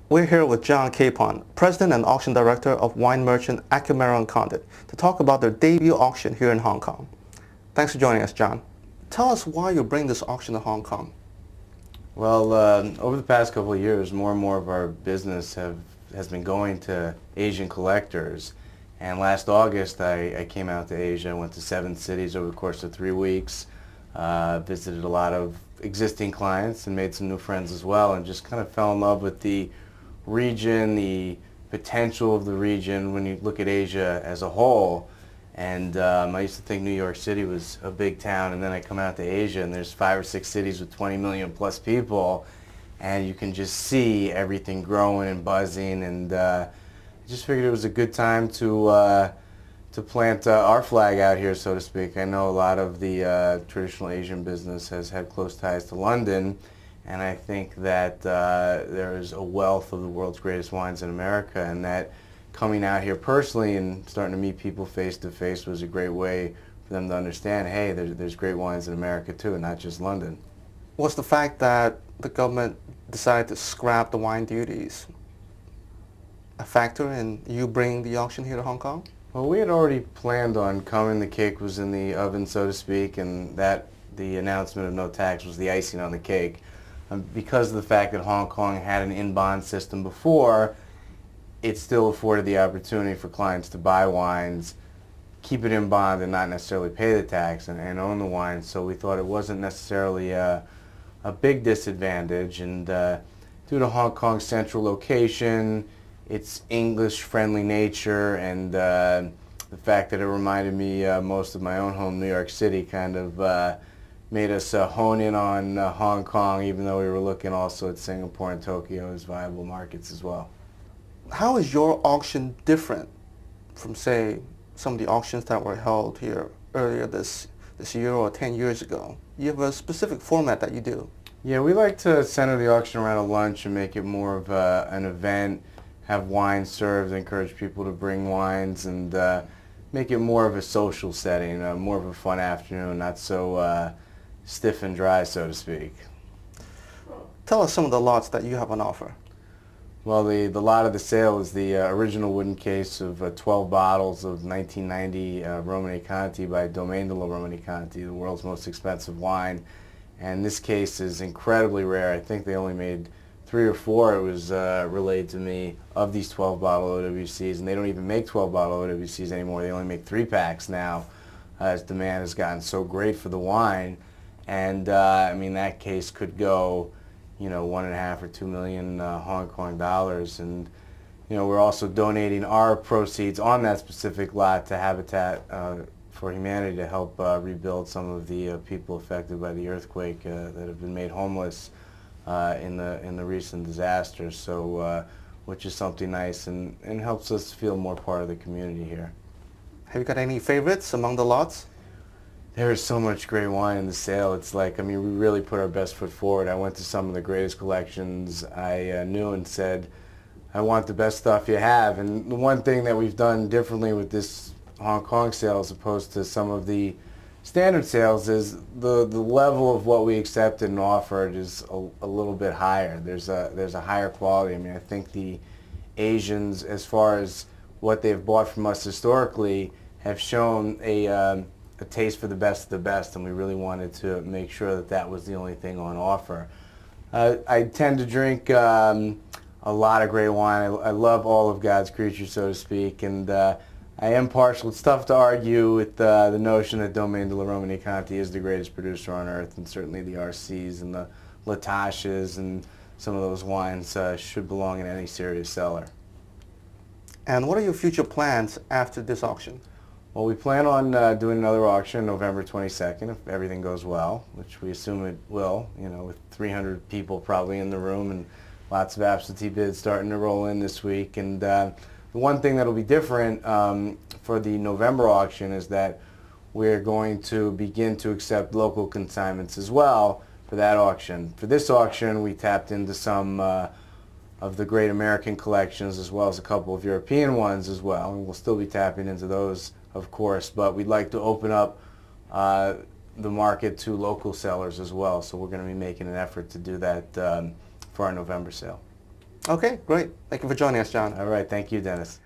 We're here with John Capon, President and Auction Director of wine merchant Aquamarine Condit, to talk about their debut auction here in Hong Kong. Thanks for joining us, John. Tell us why you bring this auction to Hong Kong. Well, over the past couple of years, more and more of our business has been going to Asian collectors. And last August, I came out to Asia, went to 7 cities over the course of 3 weeks, visited a lot of existing clients and made some new friends as well, and just kind of fell in love with the region, the potential of the region when you look at Asia as a whole. And I used to think New York City was a big town, and then I come out to Asia and there's 5 or 6 cities with 20 million plus people, and you can just see everything growing and buzzing, and I just figured it was a good time to plant our flag out here, so to speak. I know a lot of the traditional Asian business has had close ties to London, and I think that there is a wealth of the world's greatest wines in America, and that coming out here personally and starting to meet people face to face was a great way for them to understand, hey, there's great wines in America too, not just London. Was the fact that the government decided to scrap the wine duties a factor in you bringing the auction here to Hong Kong? Well, we had already planned on coming. The cake was in the oven, so to speak, and that the announcement of no tax was the icing on the cake. Because of the fact that Hong Kong had an in-bond system before, it still afforded the opportunity for clients to buy wines, keep it in bond, and not necessarily pay the tax and own the wine. So we thought it wasn't necessarily a big disadvantage. And due to Hong Kong's central location, its English-friendly nature, and the fact that it reminded me most of my own home, New York City, kind of made us hone in on Hong Kong, even though we were looking also at Singapore and Tokyo as viable markets as well. How is your auction different from, say, some of the auctions that were held here earlier this year or 10 years ago? You have a specific format that you do. Yeah, we like to center the auction around a lunch and make it more of an event, have wine served, encourage people to bring wines, and make it more of a social setting, more of a fun afternoon, not so stiff and dry, so to speak. Tell us some of the lots that you have on offer. Well, the lot of the sale is the original wooden case of 12 bottles of 1990 Romanée-Conti by Domaine de la Romanée-Conti, the world's most expensive wine. And this case is incredibly rare. I think they only made 3 or 4, it was relayed to me, of these 12-bottle OWCs. And they don't even make 12-bottle OWCs anymore. They only make 3-packs now, as demand has gotten so great for the wine. And I mean, that case could go, you know, 1.5 or 2 million Hong Kong dollars. And you know, we're also donating our proceeds on that specific lot to Habitat for Humanity to help rebuild some of the people affected by the earthquake that have been made homeless in the recent disasters. So, which is something nice and helps us feel more part of the community here. Have you got any favorites among the lots? There is so much great wine in the sale. It's like, I mean, we really put our best foot forward. I went to some of the greatest collections I knew and said, I want the best stuff you have. And the one thing that we've done differently with this Hong Kong sale as opposed to some of the standard sales is the level of what we accepted and offered is a little bit higher. There's a higher quality. I mean, I think the Asians, as far as what they've bought from us historically, have shown a taste for the best of the best, and we really wanted to make sure that that was the only thing on offer. I tend to drink a lot of great wine. I love all of God's creatures, so to speak, and I am partial. It's tough to argue with the notion that Domaine de la Romanée-Conti is the greatest producer on earth, and certainly the RCs and the La Tâches and some of those wines should belong in any serious cellar. And what are your future plans after this auction? Well, we plan on doing another auction November 22nd if everything goes well, which we assume it will, you know, with 300 people probably in the room and lots of absentee bids starting to roll in this week. And the one thing that will be different for the November auction is that we're going to begin to accept local consignments as well for that auction. For this auction, we tapped into some of the great American collections as well as a couple of European ones as well, and we'll still be tapping into those, of course, but we'd like to open up the market to local sellers as well, so we're going to be making an effort to do that for our November sale. Okay, great. Thank you for joining us, John. All right, thank you, Dennis.